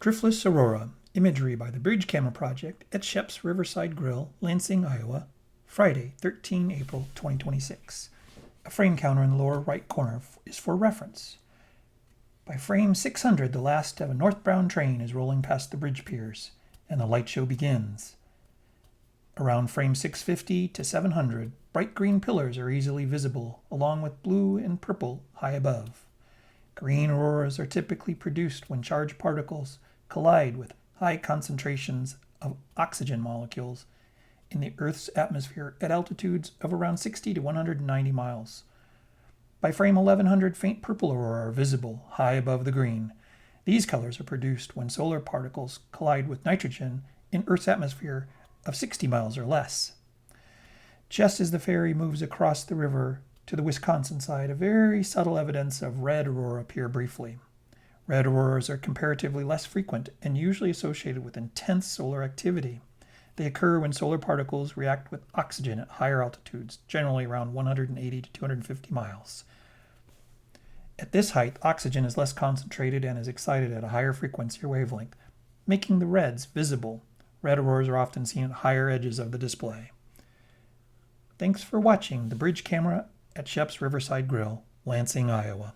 Driftless Aurora, imagery by the Bridge Camera Project at Shep's Riverside Grill, Lansing, Iowa, Friday, 13 April 2026. A frame counter in the lower right corner is for reference. By frame 600, the last of a northbound train is rolling past the bridge piers, and the light show begins. Around frame 650 to 700, bright green pillars are easily visible, along with blue and purple high above. Green auroras are typically produced when charged particles collide with high concentrations of oxygen molecules in the Earth's atmosphere at altitudes of around 60 to 190 miles. By frame 1100, faint purple aurora are visible high above the green. These colors are produced when solar particles collide with nitrogen in Earth's atmosphere of 60 miles or less. Just as the ferry moves across the river to the Wisconsin side, a very subtle evidence of red aurora appear briefly. Red auroras are comparatively less frequent and usually associated with intense solar activity. They occur when solar particles react with oxygen at higher altitudes, generally around 180 to 250 miles. At this height, oxygen is less concentrated and is excited at a higher frequency or wavelength, making the reds visible. Red auroras are often seen at higher edges of the display. Thanks for watching the Bridge Camera at Shep's Riverside Grill, Lansing, Iowa.